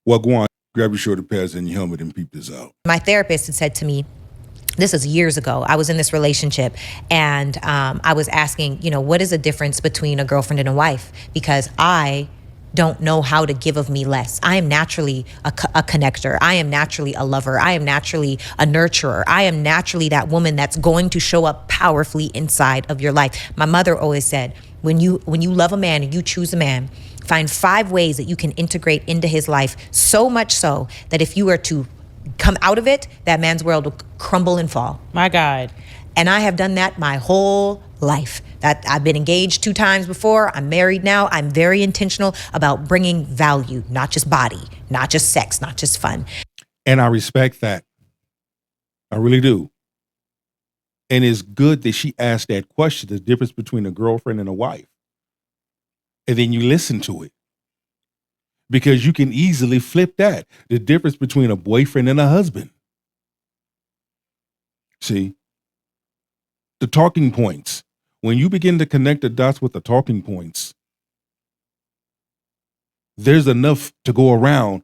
Well, go on, grab your shoulder pads and your helmet and peep this out. My therapist had said to me, this is years ago. I was in this relationship and I was asking, what is the difference between a girlfriend and a wife? Because I don't know how to give of me less. I am naturally a connector. I am naturally a lover. I am naturally a nurturer. I am naturally that woman that's going to show up powerfully inside of your life. My mother always said, when you love a man and you choose a man, find 5 ways that you can integrate into his life, so much so that if you were to come out of it, that man's world will crumble and fall. My God. And I have done that my whole life. That I've been engaged 2 times before. I'm married now. I'm very intentional about bringing value, not just body, not just sex, not just fun. And I respect that. I really do. And it's good that she asked that question, the difference between a girlfriend and a wife. And then you listen to it. Because you can easily flip that. The difference between a boyfriend and a husband. See? The talking points. When you begin to connect the dots with the talking points, there's enough to go around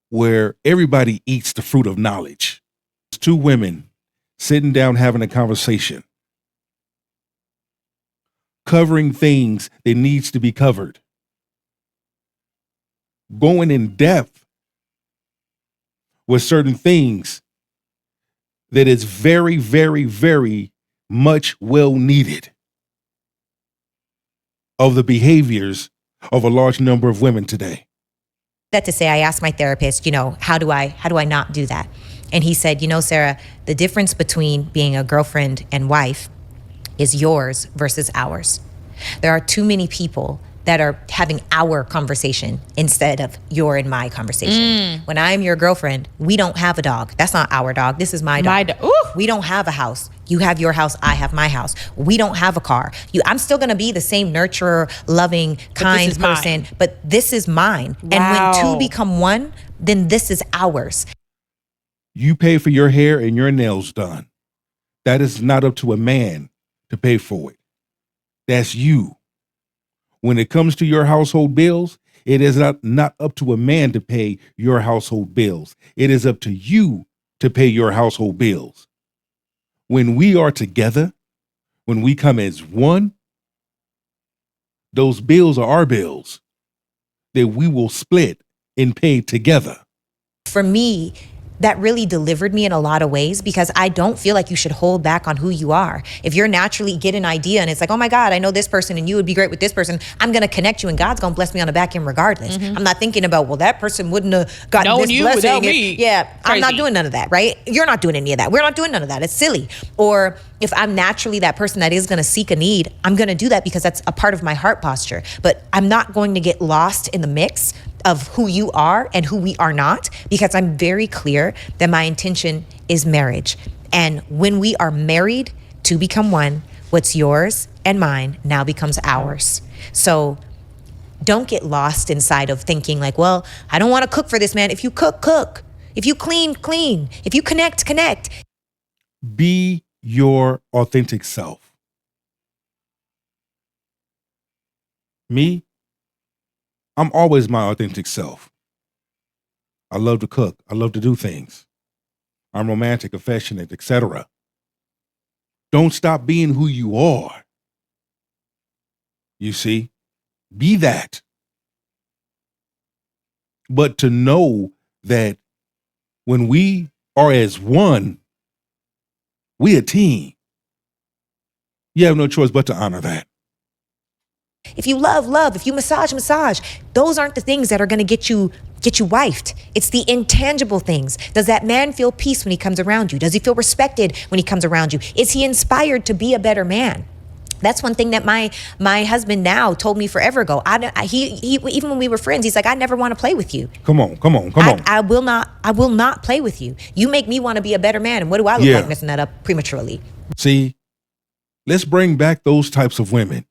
where everybody eats the fruit of knowledge. It's 2 women sitting down having a conversation, covering things that needs to be covered, going in depth with certain things that is very, very, very much well needed of the behaviors of a large number of women today. That to say, I asked my therapist, how do I not do that? And he said, Sarah, the difference between being a girlfriend and wife is yours versus ours. There are too many people that are having our conversation instead of your and my conversation. When I'm your girlfriend, we don't have a dog. That's not our dog. This is my dog. We don't have a house. You have your house. I have my house. We don't have a car. I'm still going to be the same nurturer, loving, kind person, but this is mine. Wow. And when 2 become 1, then this is ours. You pay for your hair and your nails done. That is not up to a man to pay for it. That's you. When it comes to your household bills, it is not up to a man to pay your household bills. It is up to you to pay your household bills. When we are together, when we come as one, those bills are our bills that we will split and pay together. For me, that really delivered me in a lot of ways because I don't feel like you should hold back on who you are. If you're naturally get an idea and it's like, oh my God, I know this person and you would be great with this person, I'm going to connect you and God's going to bless me on the back end regardless. I'm not thinking about, well, that person wouldn't have gotten this blessing. Without me. Yeah, crazy. I'm not doing none of that, right? You're not doing any of that. We're not doing none of that. It's silly. Or if I'm naturally that person that is going to seek a need, I'm going to do that because that's a part of my heart posture. But I'm not going to get lost in the mix of who you are and who we are not, because I'm very clear that my intention is marriage. And when we are married to become one, what's yours and mine now becomes ours. So don't get lost inside of thinking like, well, I don't want to cook for this man. If you cook, cook. If you clean, clean. If you connect, connect. Be your authentic self. Me, I'm always my authentic self. I love to cook. I love to do things. I'm romantic, affectionate, etc. Don't stop being who you are. You see, be that. But to know that when we are as one, we a team. You have no choice but to honor that. If you love, love. If you massage, massage. Those aren't the things that are going to get you wifed. It's the intangible things. Does that man feel peace when he comes around you? Does he feel respected when he comes around you? Is he inspired to be a better man? That's one thing that my husband now told me forever ago. He even when we were friends, he's like, I never want to play with you. Come on. I will not play with you. You make me want to be a better man. And what do I look like messing that up prematurely? See, let's bring back those types of women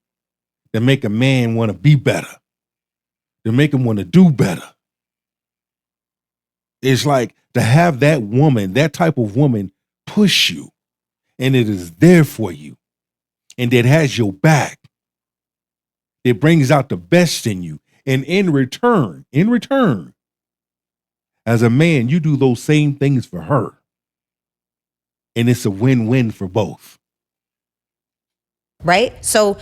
that make a man want to be better, that make him want to do better. It's like to have that woman, that type of woman, push you, and it is there for you, and that has your back. It brings out the best in you, and in return, As a man, you do those same things for her. And it's a win-win for both. Right? So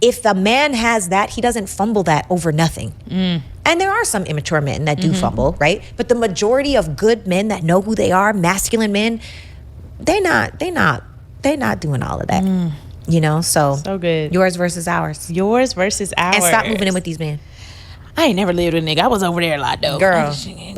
if the man has that, he doesn't fumble that over nothing. And there are some immature men that do fumble, right? But the majority of good men that know who they are, masculine men, they're not doing all of that. You know, so good. Yours versus ours. Yours versus ours. And stop moving in with these men. I ain't never lived with a nigga. I was over there a lot though. Girl. Sleep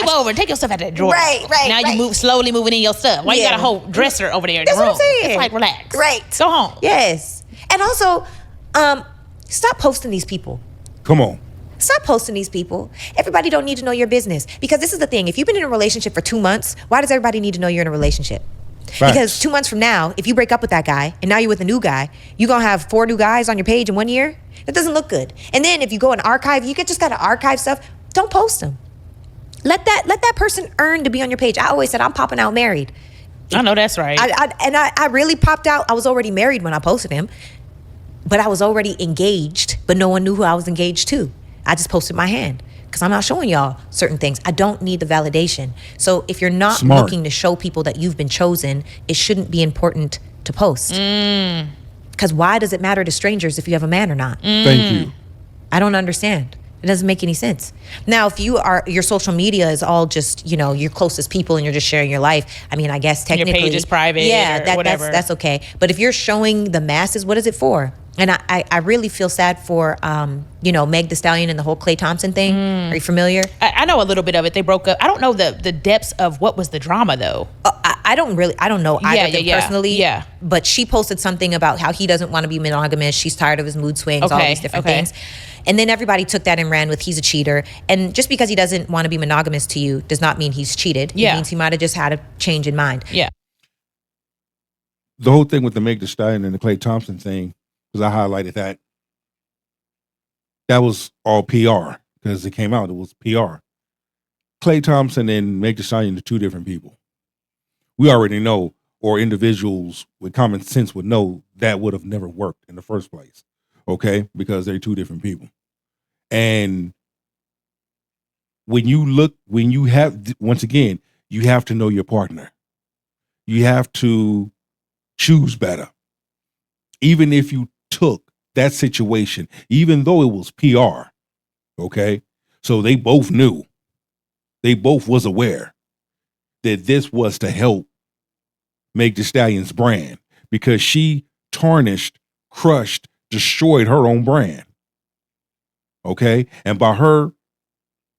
over. Take your stuff out of that drawer. Right. Now you slowly moving in your stuff. Why you got a whole dresser over there in the room? That's what I'm saying. It's like, relax. Right. Go home. Yes. And also, stop posting these people. Come on. Stop posting these people. Everybody don't need to know your business. Because this is the thing. If you've been in a relationship for 2 months, why does everybody need to know you're in a relationship? Facts. Because 2 months from now, if you break up with that guy and now you're with a new guy, you're going to have 4 new guys on your page in 1 year? That doesn't look good. And then if you go and archive, you just got to archive stuff. Don't post them. Let that person earn to be on your page. I always said I'm popping out married. I know that's right. I really popped out. I was already married when I posted him, but I was already engaged, but no one knew who I was engaged to. I just posted my hand because I'm not showing y'all certain things. I don't need the validation. So if you're not looking to show people that you've been chosen, it shouldn't be important to post. Because why does it matter to strangers if you have a man or not? Thank you. I don't understand. It doesn't make any sense. Now, if your social media is all just, your closest people and you're just sharing your life, I mean, I guess technically your page is private. Yeah, or whatever. That's okay. But if you're showing the masses, what is it for? And I really feel sad for, Meg Thee Stallion and the whole Klay Thompson thing. Are you familiar? I know a little bit of it. They broke up. I don't know the depths of what was the drama though. I don't know either of them personally. Yeah. But she posted something about how he doesn't want to be monogamous. She's tired of his mood swings, all these different things. And then everybody took that and ran with he's a cheater. And just because he doesn't want to be monogamous to you does not mean he's cheated. Yeah. It means he might have just had a change in mind. Yeah. The whole thing with the Meg Thee Stallion and the Klay Thompson thing, because I highlighted that was all PR because it came out. It was PR. Klay Thompson and Meg Thee Stallion are two different people. We already know, or individuals with common sense would know that would have never worked in the first place. Okay? Because they're two different people. And when you have, once again, you have to know your partner. You have to choose better. Even if you took that situation, even though it was PR, okay? So they both knew, they both was aware that this was to help Meg Thee Stallion's brand because she tarnished, crushed, destroyed her own brand, okay? And by her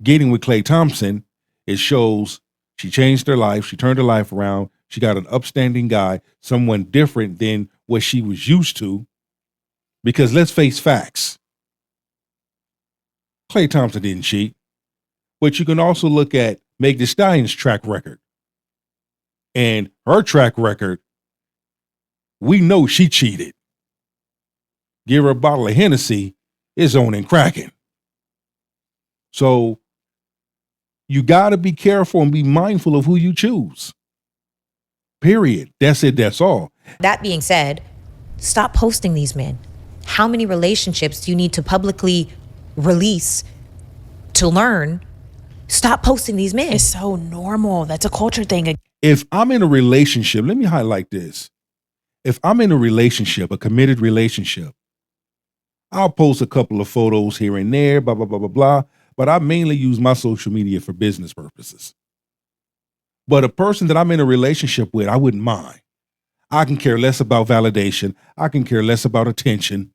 getting with Klay Thompson, it shows she changed her life, she turned her life around, she got an upstanding guy, someone different than what she was used to. Because let's face facts. Klay Thompson didn't cheat. But you can also look at Meg Thee Stallion's track record. And her track record, we know she cheated. Give her a bottle of Hennessy, it's on and cracking. So you got to be careful and be mindful of who you choose. Period. That's it. That's all. That being said, stop posting these men. How many relationships do you need to publicly release to learn? Stop posting these men. It's so normal. That's a culture thing. If I'm in a relationship, let me highlight this. If I'm in a relationship, a committed relationship, I'll post a couple of photos here and there, blah, blah, blah, blah, blah. But I mainly use my social media for business purposes. But a person that I'm in a relationship with, I wouldn't mind. I can care less about validation. I can care less about attention.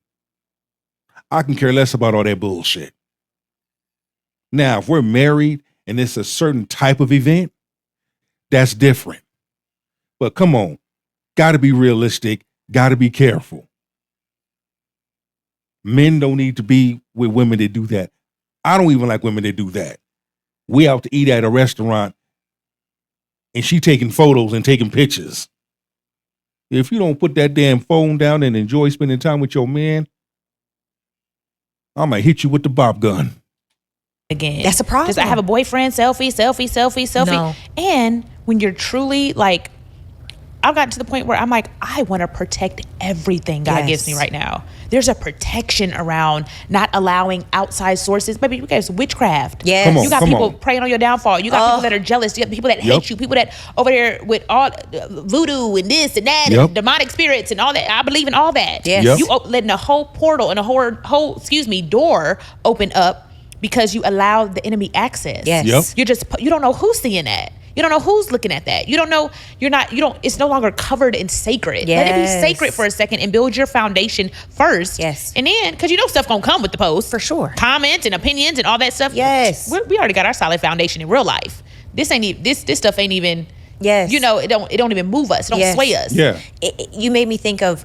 I can care less about all that bullshit. Now, if we're married and it's a certain type of event, that's different. But come on, got to be realistic, got to be careful. Men don't need to be with women that do that. I don't even like women that do that. We out to eat at a restaurant and she taking photos and taking pictures. If you don't put that damn phone down and enjoy spending time with your man, I might hit you with the bop gun. Again. That's a problem. Because I have a boyfriend, selfie. No. And when you're truly like, I've gotten to the point where I'm like, I want to protect everything God gives me right now. There's a protection around not allowing outside sources. Maybe you guys witchcraft. Yes. Come on, You got come people on. preying on your downfall. You got people that are jealous. You got people that hate you. People that over there with all voodoo and this and that and demonic spirits and all that. I believe in all that. Yes. You letting a whole portal and a whole door open up because you allow the enemy access. Yes. You don't know who's seeing that. You don't know who's looking at that. You don't know, it's no longer covered and sacred. Yes. Let it be sacred for a second and build your foundation first. Yes. And then, because stuff gonna come with the post. For sure. Comments and opinions and all that stuff. Yes. We already got our solid foundation in real life. This stuff ain't even, Yes. it don't even move us. It don't sway us. Yeah. You made me think of,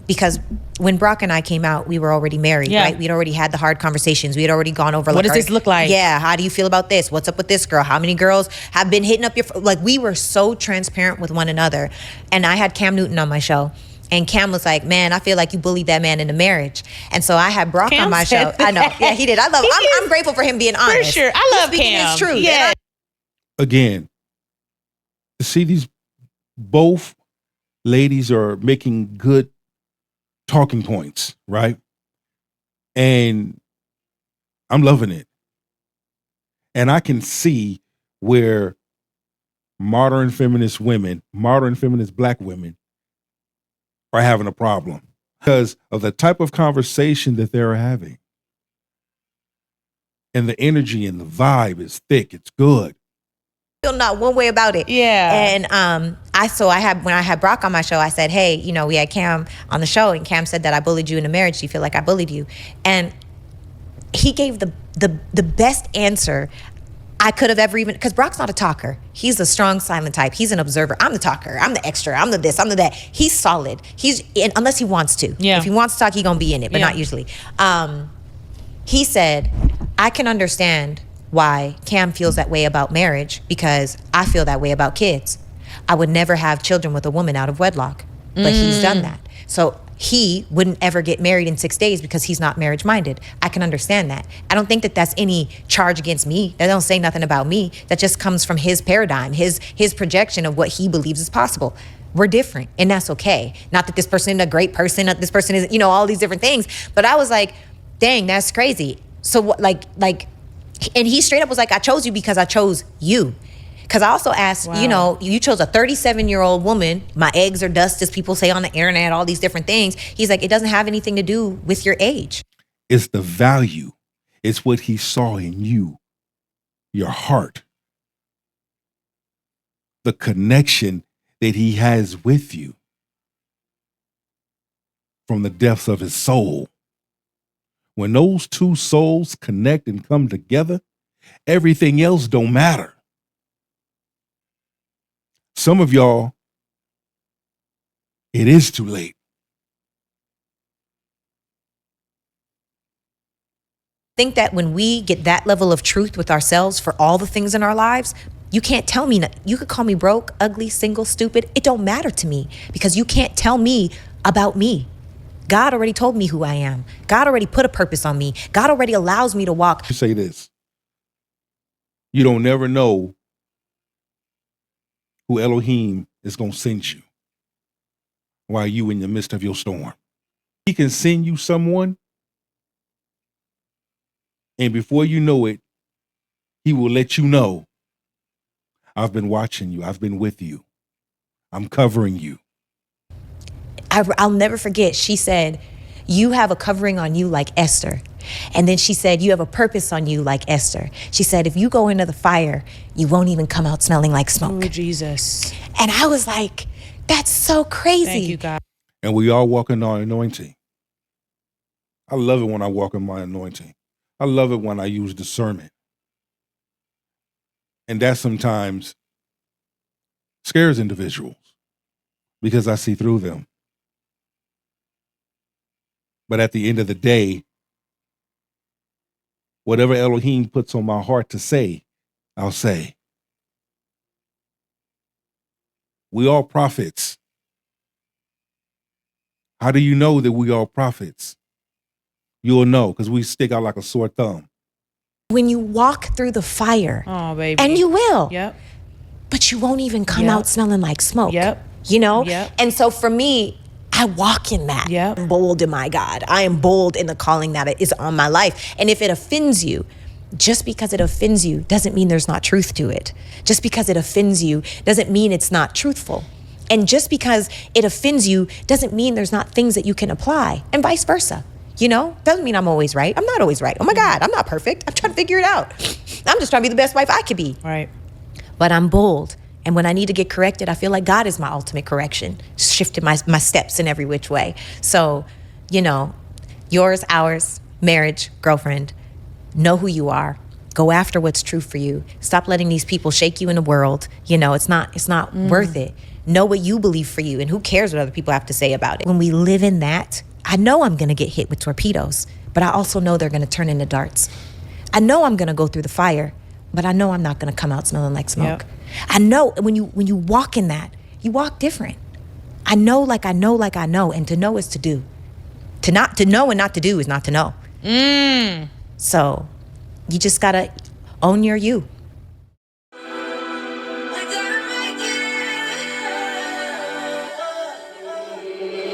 because when Brock and I came out, we were already married, right? We'd already had the hard conversations. We had already gone over. What does this look like? Yeah. How do you feel about this? What's up with this girl? How many girls have been hitting up your, like, we were so transparent with one another. And I had Cam Newton on my show. And Cam was like, man, I feel like you bullied that man into marriage. And so I had Brock on my show. I know. Yeah, he did. I'm grateful for him being honest. For sure. I love He's speaking Cam. his truth. Yeah. Again, to see these both ladies are making good talking points, right? And I'm loving it. And I can see where modern feminist black women are having a problem because of the type of conversation that they're having. And the energy and the vibe is thick. It's good. Feel not one way about it. Yeah. And when I had Brock on my show, I said, hey, we had Cam on the show, and Cam said that I bullied you into marriage. Do you feel like I bullied you? And he gave the best answer I could have ever even, because Brock's not a talker. He's a strong, silent type. He's an observer. I'm the talker. I'm the extra. I'm the this. I'm the that. He's solid. Unless he wants to. Yeah. If he wants to talk, he's gonna be in it, but not usually. He said, I can understand why Cam feels that way about marriage because I feel that way about kids. I would never have children with a woman out of wedlock, but he's done that. So he wouldn't ever get married in 6 days because he's not marriage minded. I can understand that. I don't think that that's any charge against me. That don't say nothing about me. That just comes from his paradigm, his projection of what he believes is possible. We're different, and that's okay. Not that this person isn't a great person, not this person isn't, all these different things. But I was like, dang, that's crazy. So what, like, and he straight up was like, I chose you because I chose you. Because I also asked, you chose a 37-year-old woman. My eggs are dust, as people say on the internet, all these different things. He's like, it doesn't have anything to do with your age. It's the value. It's what he saw in you, your heart, the connection that he has with you from the depths of his soul. When those two souls connect and come together, everything else don't matter. Some of y'all, it is too late. Think that when we get that level of truth with ourselves for all the things in our lives, you can't tell me, you could call me broke, ugly, single, stupid. It don't matter to me because you can't tell me about me. God already told me who I am. God already put a purpose on me. God already allows me to walk. You say this. You don't never know who Elohim is going to send you while you in the midst of your storm. He can send you someone, and before you know it, he will let you know, I've been watching you. I've been with you. I'm covering you. I'll never forget, she said, you have a covering on you like Esther. And then she said, you have a purpose on you like Esther. She said, if you go into the fire, you won't even come out smelling like smoke. Oh, Jesus. And I was like, that's so crazy. Thank you, God. And we all walk in our anointing. I love it when I walk in my anointing. I love it when I use discernment. And that sometimes scares individuals because I see through them. But at the end of the day, whatever Elohim puts on my heart to say, I'll say. We are prophets. How do you know that we are prophets? You'll know because we stick out like a sore thumb. When you walk through the fire, Oh, baby. and you will, Yep. but you won't even come out smelling like smoke. Yep. you know? Yep. And so for me, I walk in that. Yep. I'm bold in my God. I am bold in the calling that is on my life. And if it offends you, just because it offends you doesn't mean there's not truth to it. Just because it offends you doesn't mean it's not truthful. And just because it offends you doesn't mean there's not things that you can apply, and vice versa. You know, doesn't mean I'm always right. I'm not always right. Oh my God, I'm not perfect. I'm trying to figure it out. I'm just trying to be the best wife I could be. Right. But I'm bold. And when I need to get corrected, I feel like God is my ultimate correction, shifting my steps in every which way. So, you know, yours, ours, marriage, girlfriend, know who you are. Go after what's true for you. Stop letting these people shake you in the world. You know, it's not worth it. Know what you believe for you, and who cares what other people have to say about it. When we live in that, I know I'm going to get hit with torpedoes, but I also know they're going to turn into darts. I know I'm going to go through the fire, but I know I'm not going to come out smelling like smoke. Yep. I know when you walk in that, you walk different. I know, and to know is to do. To know and not to do is not to know. So you just got to own your you.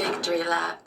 Victory lap.